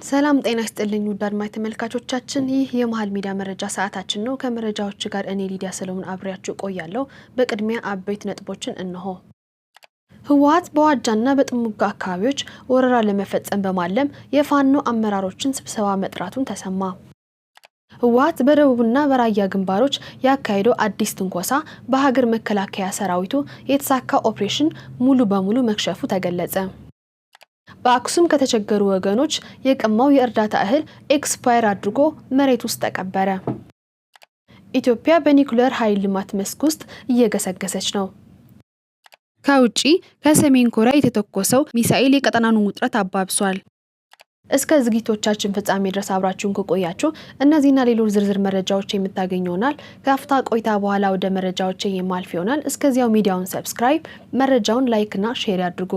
ሰላም ጤና ይስጥልኝ ውድ አድማጭ ተመልካቾቻችን ይህ የመሃል ሚዲያ መረጃ ሰዓታችን ነው ከመረጃዎች ጋር እኔ ሊዲያ ሰለሞን አብሬያችሁ ቆያለሁ በቅድሚያ አበይት ነጥቦችን እንሆ ህወሓት በዋጃና በጥሙጋ አካባቢዎች ወረራ ለመፈጸም በማለም የፋኖ አመራሮችን ስብሰባ መጥራቱን ተሰማ ህወሓት በደቡብና በራያ ግንባሮች ያካሄደው አዲስ ትንኮሳ በሀገር መከላከያ ሰራዊቱ የተሳካ ኦፕሬሽን ሙሉ በሙሉ መክሸፉ ተገለጸ በአክሱም ከተቸገሩ ወገኖች የቀማው የእርዳታ እህል ኤክስፓየር አድርጎ መሬት ውስጥ ተቀበረ ኢትዮጵያ በኒኩሌር ኃይል ልማት መስክ ውስጥ እየገሰገሰች ነው ከውጪ ከሰሜን ኮሪያ የተተኮሰው ሚሳኤል የቀጠናውን ውጥረት አባብሷል እስከ ዝግጅቶቻችን ፍጻሜ ድረስ አብራችሁን ከቆያችሁ እነዚህና ሌሎች ዝርዝር መረጃዎች የምታገኙናል ከአፍታ ቆይታ በኋላ ወደ መረጃዎች የማልፍ ይሆናል እስከዚያው ሚዲያውን ሰብስክራይብ መረጃውን ላይክና ሼር ያድርጉ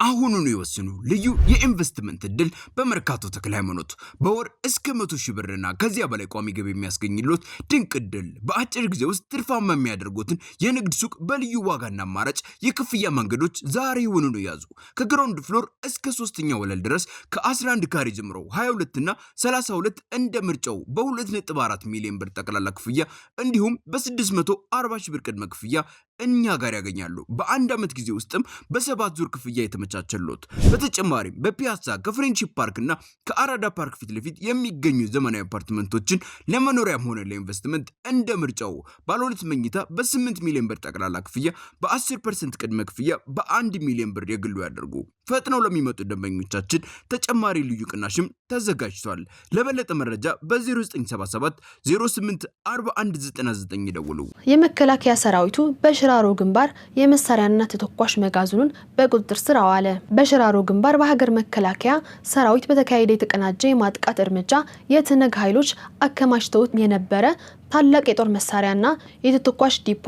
አሁኑኑ ይወስኑ ልዩ የኢንቨስትመንት እድል በመርካቶ ተክለ ሃይማኖት በወር እስከ 100,000 ብርና ከዚያ በላይ ቋሚ ገቢ የሚያስገኝልዎት ድንቅ እድል በአጭር ጊዜ ውስጥ ትርፋማ የሚያደርጉትን የንግድ ሱቅ በልዩ ዋጋና አማራጭ የክፍያ መንገዶች ዛሬውኑ ያዙ ከግራውንድ ፍሎር እስከ 3ኛ ወለል ድረስ ከ11 ካሬ ጀምሮ 22 እና 32 እንደ ምርጫው በ2.4 ሚሊዮን ብር ጠቅላላ ክፍያ እንዲሁም በ640,000 ብር ቅድመ ክፍያ እኛ ጋር ያገኛሉ በአንድ አመት ጊዜ ውስጥም በ7 ዙር ክፍያ የተመቻቸሉት በተጨማሪም በፒያሳ ከፍሬንቺፕ ፓርክና ከአራዳ ፓርክ ፊት ለፊት የሚገኙ ዘመናዊ አፓርትመንቶችን ለመኖሪያም ሆነ ለኢንቨስትመንት እንደ ምርጫው ባለ 2 መኝታ በ8 ሚሊዮን ብር ጠቅላላ ክፍያ በ10% ቅድመ ክፍያ በ1 ሚሊዮን ብር የግሉ ያደርጉ ፈጥነው ለሚመጡ ደንበኞቻችን ተጨማሪ ልዩ ቅናሽም ተዘጋጅቷል ለበለጠ መረጃ በ0977 08 4199 ይደውሉ የመከላከያ ሰራዊቱ በሽራሮ ግንባር የመሳሪያና ተተኳሽ መጋዘኑን በቁጥጥር ስር አዋለ በሽራሮ ግንባር በሀገር መከላከያ ሰራዊት በተካሄደ የተቀናጀ የማጥቃት እርምጃ የትነግ ኃይሎች አከማችተውት የነበረ ታላቅ የጦር መሳሪያና የተተኳሽ ዲፖ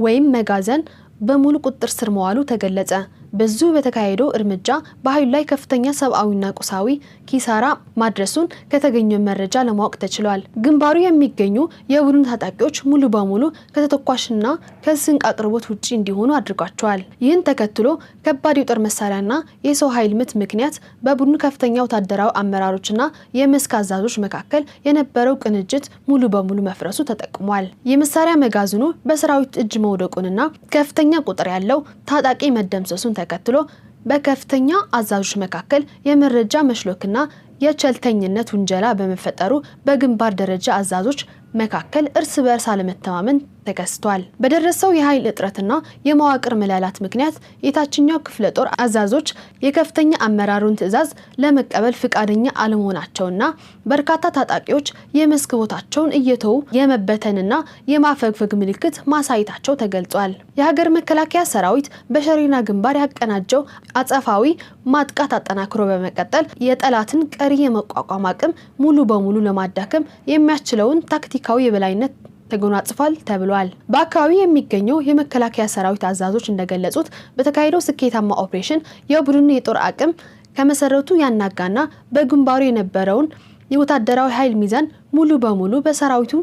ወይም መጋዘን በሙሉ ቁጥጥር ስር መዋሉ ተገለጸ በዙ በተካሄደው እርምጃ በኃይሉ ላይ ከፍተኛ ሰብአዊና ቁሳዊ ኪሳራ ማድረሱን ከተገኘው መረጃ ለማወቅ ተችሏል ግንባሩ የሚገኙ የቡድን ታጣቂዎች ሙሉ በሙሉ ከተተኳሽና ከስንቅ አቅርቦት ውጪ እንዲሆኑ አድርጓቸዋል ይህን ተከትሎ ከባድ የጦር መሳሪያና የሰው ኃይል ምት ምክንያት በቡድኑ ከፍተኛ ወታደራዊ አመራሮችና የመስክ አዛዦች መካከል የነበረው ቅንጅት ሙሉ በሙሉ መፍረሱ ተጠቅሟል የመሳሪያ መጋዘኑ በሰራዊት እጅ መውደቁንና ከፍተኛ ቁጥር ያለው ታጣቂ መደምሰሱን ተከትሎ በከፍተኛ አዛዦች መካከል የመረጃ መሽሎክና የቸልተኝነት ውንጀላ በመፈጠሩ በግንባር ደረጃ አዛዦች መካከል እርስ በርስ አለመተማመን ተከስቷል በደረሰው የኃይል እጥረትና የመዋቅር መላላት ምክንያት የታችኛው ክፍለ ጦር አዛዦች የከፍተኛ አመራሩን ትዕዛዝ ለመቀበል ፍቃደኛ አለመሆናቸውና በርካታ ታጣቂዎች የመስክ ቦታቸውን እየተው የመበተንና የማፈግፈግ ምልክት ማሳየታቸው ተገልጿል የሀገር መከላከያ ሰራዊት በሸሪና ግንባር ያቀናጀው አጸፋዊ ማጥቃት አጠናክሮ በመቀጠል የጠላትን ቀሪ የመቋቋም አቅም ሙሉ በሙሉ ለማዳከም የሚያስችለውን ታክቲካዊ የበላይነት ተጎናጽፏል ተብሏል በአካባቢው የሚገኘው የመከላከያ ሰራዊት አዛዦች እንደገለጹት በተካሄደው ስኬታማ ኦፕሬሽን የቡድኑ የጦር አቅም ከመሰረቱ ያናጋና በግንባሩ የነበረውን የወታደራዊ ኃይል ሚዛን ሙሉ በሙሉ በሰራዊቱ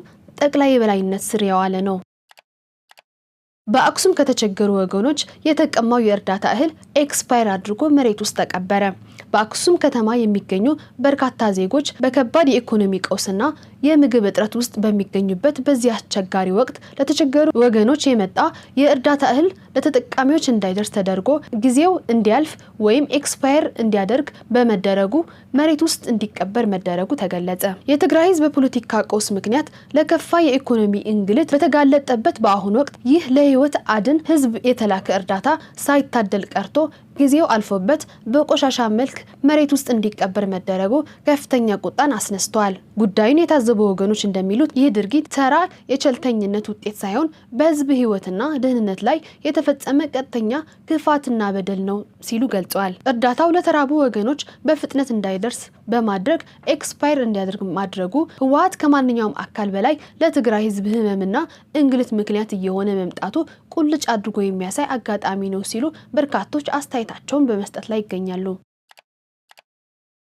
ጠቅላይ የበላይነት ስር ያዋለ ነው በአክሱም ከተቸገሩ ወገኖች የተቀማው የእርዳታ እህል ኤክስፓየር አድርጎ መሬት ውስጥ ተቀበረ በአክሱም ከተማ የሚገኙ በርካታ ዜጎች በከባድ የኢኮኖሚ ቀውስና የምግብ እጥረት ውስጥ በሚገኙበት በዚህ አስቸጋሪ ወቅት ለተቸገሩ ወገኖች የመጣ የእርዳታ እህል ለተጠቃሚዎች እንዳይደርስ ተደርጎ ጊዜው እንዲያልፍ ወይም ኤክስፓየር እንዲያደርግ በመደረጉ መሬት ውስጥ እንዲቀበር መደረጉ ተገለጸ የትግራይ ህዝብ በፖለቲካ ቀውስ ምክንያት ለከፋ የኢኮኖሚ እንግልት በተጋለጠበት በአሁኑ ወቅት ይህ ለህይወት አድን ህዝብ የተላከ እርዳታ ሳይታደል ቀርቶ ጊዜው አልፎበት በቆሻሻ መልክ መሬት ውስጥ እንዲቀበር መደረጉ ከፍተኛ ቁጣን አስነስቷል ጉዳዩን የታዘቡ ወገኖች እንደሚሉት ይህ ድርጊት ተራ የቸልተኝነት ውጤት ሳይሆን በህዝብ ህይወትና ደህንነት ላይ የተፈጸመ ቀጥተኛ ክፋትና በደል ነው ሲሉ ገልጸዋል እርዳታው ለተራቡ ወገኖች በፍጥነት እንዳይደርስ በማድረግ ኤክስፓየር እንዲያደርግ ማድረጉ ህወሓት ከማንኛውም አካል በላይ ለትግራይ ህዝብ ህመምና እንግልት ምክንያት እየሆነ መምጣቱ ቁልጭ አድርጎ የሚያሳይ አጋጣሚ ነው ሲሉ በርካቶች አስተያየታቸውን በመስጠት ላይ ይገኛሉ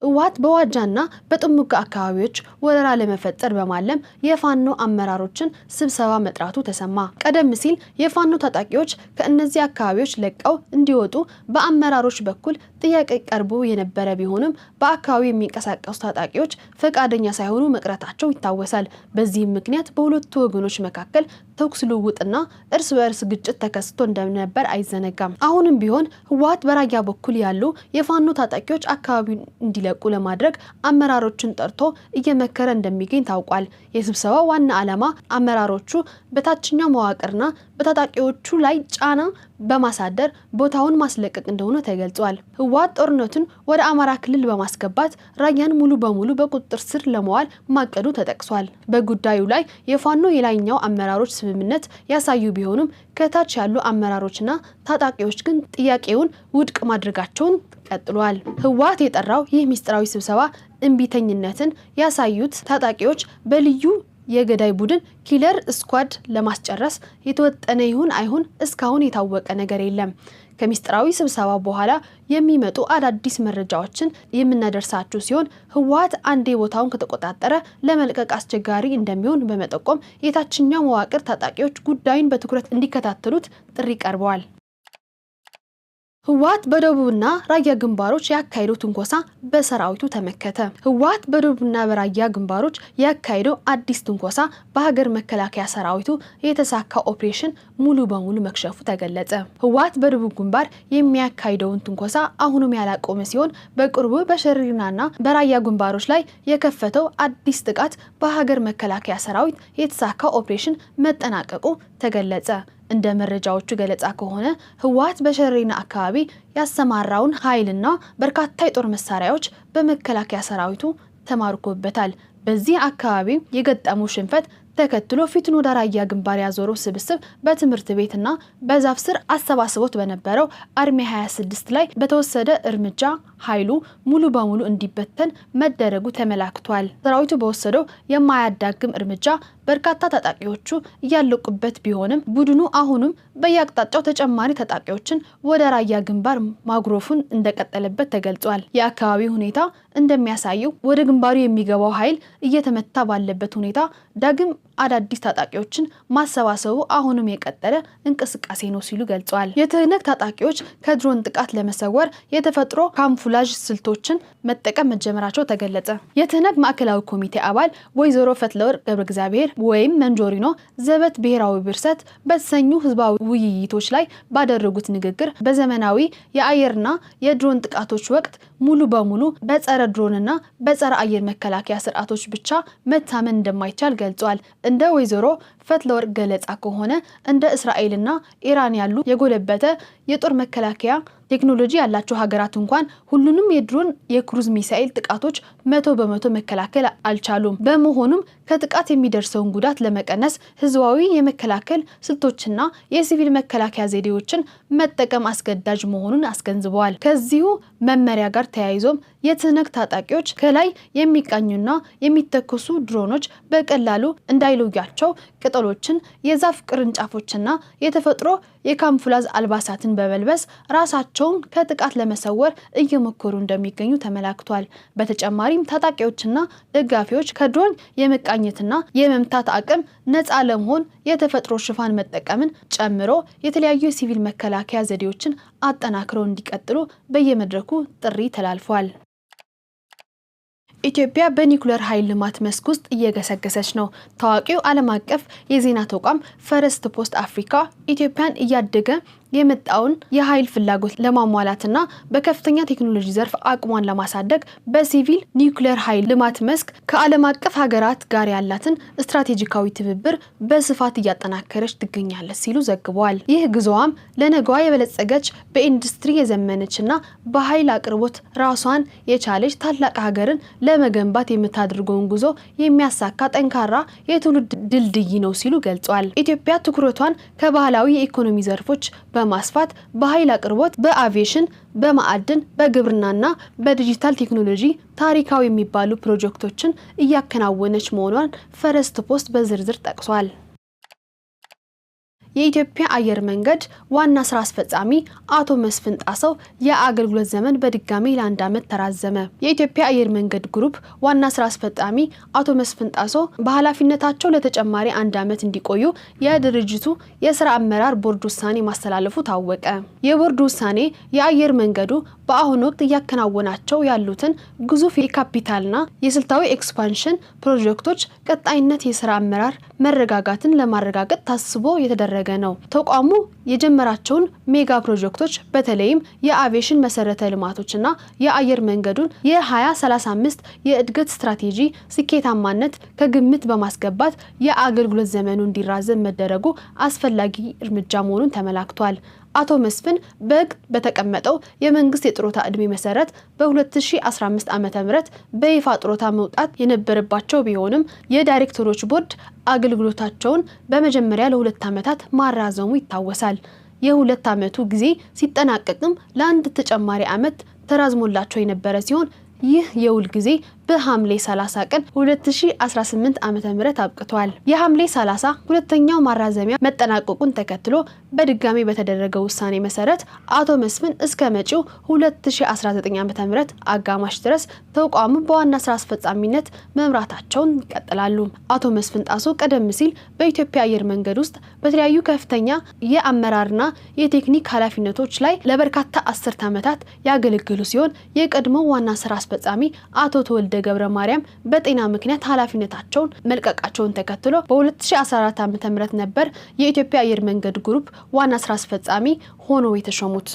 ህወሓት በዋጃና በጥሙጋ አካባቢዎች ወረራ ለመፈጸር በማለም የፋኖ አመራሮችን ስብሰባ መጥራቱ ተሰማ። ቀደም ሲል የፋኖ ታጣቂዎች ከእነዚህ አካባቢዎች ለቀው እንዲወጡ በአመራሮች በኩል ጥያቄ ቀርቦ የነበረ ቢሆንም በአካባቢው የሚንቀሳቀሱ ታጣቂዎች ፈቃደኛ ሳይሆኑ መቅረታቸው ይታወሳል። በዚህም ምክንያት በሁለቱ ወገኖች መካከል ተኩስ ልውውጥና እርስ በእርስ ግጭት ተከስቶ እንደነበር አይዘነጋም። አሁንም ቢሆን ህወሓት በራያ በኩል ያሉ የፋኖ ታጣቂዎች አካባቢውን እንዲለቁ ለማድረግ አመራሮችን ጠርቶ እየመከረ እንደሚገኝ ታውቋል። የስብሰባው ዋና ዓላማ አመራሮቹ በታችኛው መዋቅርና በታጣቂዎቹ ላይ ጫና በማሳደር ቦታውን ማስለቀቅ እንደሆነ ተገልጿል። ህወሓት ጦርነቱን ወደ አማራ ክልል በማስገባት ራያን ሙሉ በሙሉ በቁጥጥር ስር ለመዋል ማቀዱ ተጠቅሷል። በጉዳዩ ላይ የፋኖ የላይኛው አመራሮች ስምምነት ያሳዩ ቢሆንም ከታች ያሉ አመራሮችና ታጣቂዎች ግን ጥያቄውን ውድቅ ማድረጋቸውን ቀጥሏል። ህወሓት የጠራው ይህ ሚስጥራዊ ስብሰባ እምቢተኝነትን ያሳዩት ታጣቂዎች በልዩ የገዳይ ቡድን ኪለር ስኳድ ለማስጨረስ የተወጠነ ይሁን አይሁን እስካሁን የታወቀ ነገር የለም። ከሚስጥራዊ ስብሰባ በኋላ የሚመጡ አዳዲስ መረጃዎችን የምናደርሳችሁ ሲሆን ህወሓት አንዴ ቦታውን ከተቆጣጠረ ለመልቀቅ አስቸጋሪ እንደሚሆን በመጠቆም የታችኛው መዋቅር ታጣቂዎች ጉዳዩን በትኩረት እንዲከታተሉት ጥሪ ቀርበዋል። ህወሓት በደቡብና ራያ ግንባሮች ያካሄደው ትንኮሳ በሰራዊቱ ተመከተ። ህወሓት በደቡብና በራያ ግንባሮች ያካሄደው አዲስ ትንኮሳ በሀገር መከላከያ ሰራዊቱ የተሳካ ኦፕሬሽን ሙሉ በሙሉ መክሸፉ ተገለጸ። ህወሓት በደቡብ ግንባር የሚያካሄደውን ትንኮሳ አሁንም ያላቆመ ሲሆን በቅርቡ በሸሪናና በራያ ግንባሮች ላይ የከፈተው አዲስ ጥቃት በሀገር መከላከያ ሰራዊት የተሳካ ኦፕሬሽን መጠናቀቁ ተገለጸ። እንደ መረጃዎቹ ገለጻ ከሆነ ህወሓት በሸሪና አካባቢ ያሰማራውን ኃይልና በርካታ የጦር መሳሪያዎች በመከላከያ ሰራዊቱ ተማርኮበታል። በዚህ አካባቢ የገጠመው ሽንፈት ተከትሎ ፊቱን ወደ ራያ ግንባር ያዞረው ስብስብ በትምህርት ቤትና በዛፍ ስር አሰባስቦት በነበረው አርሚ 26 ላይ በተወሰደ እርምጃ ኃይሉ ሙሉ በሙሉ እንዲበተን መደረጉ ተመላክቷል። ሰራዊቱ በወሰደው የማያዳግም እርምጃ በርካታ ታጣቂዎቹ እያለቁበት ቢሆንም ቡድኑ አሁንም በየአቅጣጫው ተጨማሪ ታጣቂዎችን ወደ ራያ ግንባር ማጉረፉን እንደቀጠለበት ተገልጿል። የአካባቢው ሁኔታ እንደሚያሳየው ወደ ግንባሩ የሚገባው ኃይል እየተመታ ባለበት ሁኔታ ዳግም አዳዲስ ታጣቂዎችን ማሰባሰቡ አሁንም የቀጠለ እንቅስቃሴ ነው ሲሉ ገልጸዋል። የትህነግ ታጣቂዎች ከድሮን ጥቃት ለመሰወር የተፈጥሮ ካምፉላጅ ስልቶችን መጠቀም መጀመራቸው ተገለጸ። የትህነግ ማዕከላዊ ኮሚቴ አባል ወይዘሮ ፈትለወርቅ ገብረእግዚአብሔር ወይም መንጆሪኖ ዘበት ብሔራዊ ብርሰት በተሰኙ ህዝባዊ ውይይቶች ላይ ባደረጉት ንግግር በዘመናዊ የአየርና የድሮን ጥቃቶች ወቅት ሙሉ በሙሉ በጸረ ድሮንና በጸረ አየር መከላከያ ስርዓቶች ብቻ መታመን እንደማይቻል ገልጿል። እንደ ወይዘሮ ፈትለወርቅ ገለጻ ከሆነ እንደ እስራኤልና ኢራን ያሉ የጎለበተ የጦር መከላከያ ቴክኖሎጂ ያላቸው ሀገራት እንኳን ሁሉንም የድሮን የክሩዝ ሚሳኤል ጥቃቶች 100% መከላከል አልቻሉም። በመሆኑም ከጥቃት የሚደርሰውን ጉዳት ለመቀነስ ህዝባዊ የመከላከል ስልቶችና የሲቪል መከላከያ ዘዴዎችን መጠቀም አስገዳጅ መሆኑን አስገንዝበዋል። ከዚሁ መመሪያ ጋር ተያይዞም የትህነግ ታጣቂዎች ከላይ የሚቃኙና የሚተኩሱ ድሮኖች በቀላሉ እንዳይለዩቸው ቅጠሎችን፣ የዛፍ ቅርንጫፎችና የተፈጥሮ የካምፍላዝ አልባሳትን በመልበስ ራሳቸውን ከጥቃት ለመሰወር እየሞከሩ እንደሚገኙ ተመላክቷል። በተጨማሪም ታጣቂዎችና ደጋፊዎች ከድሮን የመቃኘትና የመምታት አቅም ነፃ ለመሆን የተፈጥሮ ሽፋን መጠቀምን ጨምሮ የተለያዩ የሲቪል መከላከያ ዘዴዎችን አጠናክረው እንዲቀጥሉ በየመድረኩ ጥሪ ተላልፏል። ኢትዮጵያ በኒኩሌር ኃይል ልማት መስክ ውስጥ እየገሰገሰች ነው። ታዋቂው ዓለም አቀፍ የዜና ተቋም ፈርስት ፖስት አፍሪካ ኢትዮጵያን እያደገ የመጣውን የኃይል ፍላጎት ለማሟላትና በከፍተኛ ቴክኖሎጂ ዘርፍ አቅሟን ለማሳደግ በሲቪል ኒኩሌር ኃይል ልማት መስክ ከዓለም አቀፍ ሀገራት ጋር ያላትን ስትራቴጂካዊ ትብብር በስፋት እያጠናከረች ትገኛለች ሲሉ ዘግበዋል። ይህ ጉዞዋም ለነገዋ የበለጸገች በኢንዱስትሪ የዘመነችና በኃይል አቅርቦት ራሷን የቻለች ታላቅ ሀገርን ለመገንባት የምታደርገውን ጉዞ የሚያሳካ ጠንካራ የትውልድ ድልድይ ነው ሲሉ ገልጸዋል። ኢትዮጵያ ትኩረቷን ከባህላዊ የኢኮኖሚ ዘርፎች በማስፋት በኃይል አቅርቦት፣ በአቪዬሽን፣ በማዕድን፣ በግብርናና በዲጂታል ቴክኖሎጂ ታሪካዊ የሚባሉ ፕሮጀክቶችን እያከናወነች መሆኗን ፈርስት ፖስት በዝርዝር ጠቅሷል። የኢትዮጵያ አየር መንገድ ዋና ስራ አስፈጻሚ አቶ መስፍን ጣሰው የአገልግሎት ዘመን በድጋሚ ለ1 ዓመት ተራዘመ። የኢትዮጵያ አየር መንገድ ግሩፕ ዋና ስራ አስፈጻሚ አቶ መስፍን ጣሰው በኃላፊነታቸው ለተጨማሪ 1 ዓመት እንዲቆዩ የድርጅቱ የስራ አመራር ቦርድ ውሳኔ ማስተላለፉ ታወቀ። የቦርድ ውሳኔ የአየር መንገዱ በአሁኑ ወቅት እያከናወናቸው ያሉትን ግዙፍ የካፒታልና የስልታዊ ኤክስፓንሽን ፕሮጀክቶች ቀጣይነት የስራ አመራር መረጋጋትን ለማረጋገጥ ታስቦ የተደረገ ነው። ተቋሙ የጀመራቸውን ሜጋ ፕሮጀክቶች በተለይም የአቪዬሽን መሰረተ ልማቶችና የአየር መንገዱን የ2035 የእድገት ስትራቴጂ ስኬታማነት ከግምት በማስገባት የአገልግሎት ዘመኑ እንዲራዘም መደረጉ አስፈላጊ እርምጃ መሆኑን ተመላክቷል። አቶ መስፍን በሕግ በተቀመጠው የመንግስት የጡረታ ዕድሜ መሰረት በ2015 ዓ.ም በይፋ ጡረታ መውጣት የነበረባቸው ቢሆንም የዳይሬክተሮች ቦርድ አገልግሎታቸውን በመጀመሪያ ለ2 ዓመታት ማራዘሙ ይታወሳል። የ2 ዓመቱ ጊዜ ሲጠናቀቅም ለ1 ተጨማሪ ዓመት ተራዝሞላቸው የነበረ ሲሆን ይህ የውል ጊዜ በሐምሌ 30 ቀን 2018 ዓ.ም አብቅቷል። የሐምሌ 30 ሁለተኛው ማራዘሚያ መጠናቀቁን ተከትሎ በድጋሚ በተደረገው ውሳኔ መሰረት አቶ መስፍን እስከ መጪው 2019 ዓ.ም አጋማሽ ድረስ ተቋሙ በዋና ስራ አስፈጻሚነት መምራታቸውን ይቀጥላሉ። አቶ መስፍን ጣሰው ቀደም ሲል በኢትዮጵያ አየር መንገድ ውስጥ በተለያዩ ከፍተኛ የአመራርና የቴክኒክ ኃላፊነቶች ላይ ለበርካታ 10 ዓመታት ያገለገሉ ሲሆን የቀድሞው ዋና ስራ አስፈጻሚ አቶ ተወልደ ገብረ ማርያም በጤና ምክንያት ኃላፊነታቸውን መልቀቃቸውን ተከትሎ በ2014 ዓ.ም ነበር የኢትዮጵያ አየር መንገድ ግሩፕ ዋና ስራ አስፈጻሚ ሆኖ የተሾሙት።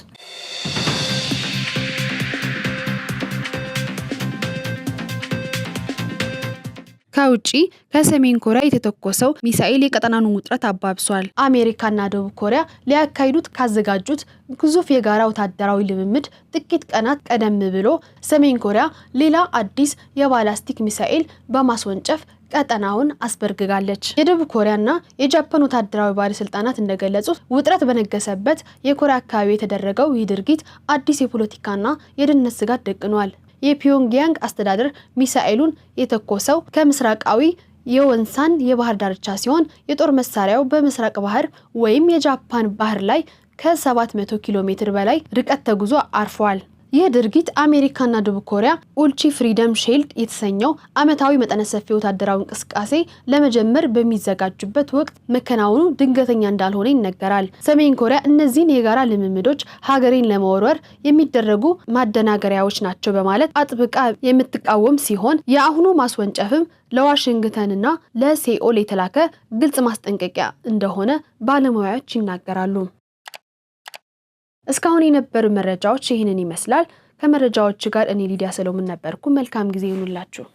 ከውጪ ከሰሜን ኮሪያ የተተኮሰው ሚሳኤል የቀጠናውን ውጥረት አባብሷል። አሜሪካና ደቡብ ኮሪያ ሊያካሂዱት ካዘጋጁት ግዙፍ የጋራ ወታደራዊ ልምምድ ጥቂት ቀናት ቀደም ብሎ ሰሜን ኮሪያ ሌላ አዲስ የባላስቲክ ሚሳኤል በማስወንጨፍ ቀጠናውን አስበርግጋለች። የደቡብ ኮሪያና የጃፓን ወታደራዊ ባለስልጣናት እንደገለጹት ውጥረት በነገሰበት የኮሪያ አካባቢ የተደረገው ይህ ድርጊት አዲስ የፖለቲካና የደህንነት ስጋት ደቅኗል። የፒዮንግያንግ አስተዳደር ሚሳኤሉን የተኮሰው ከምስራቃዊ የወንሳን የባህር ዳርቻ ሲሆን የጦር መሳሪያው በምስራቅ ባህር ወይም የጃፓን ባህር ላይ ከ700 ኪሎ ሜትር በላይ ርቀት ተጉዞ አርፏል። ይህ ድርጊት አሜሪካና ደቡብ ኮሪያ ኡልቺ ፍሪደም ሺልድ የተሰኘው ዓመታዊ መጠነ ሰፊ ወታደራዊ እንቅስቃሴ ለመጀመር በሚዘጋጁበት ወቅት መከናወኑ ድንገተኛ እንዳልሆነ ይነገራል። ሰሜን ኮሪያ እነዚህን የጋራ ልምምዶች ሀገሬን ለመወርወር የሚደረጉ ማደናገሪያዎች ናቸው በማለት አጥብቃ የምትቃወም ሲሆን የአሁኑ ማስወንጨፍም ለዋሽንግተንና ለሴኦል የተላከ ግልጽ ማስጠንቀቂያ እንደሆነ ባለሙያዎች ይናገራሉ። እስካሁን የነበሩ መረጃዎች ይህንን ይመስላል። ከመረጃዎች ጋር እኔ ሊዲያ ሰሎሞን ነበርኩ። መልካም ጊዜ ይሁንላችሁ።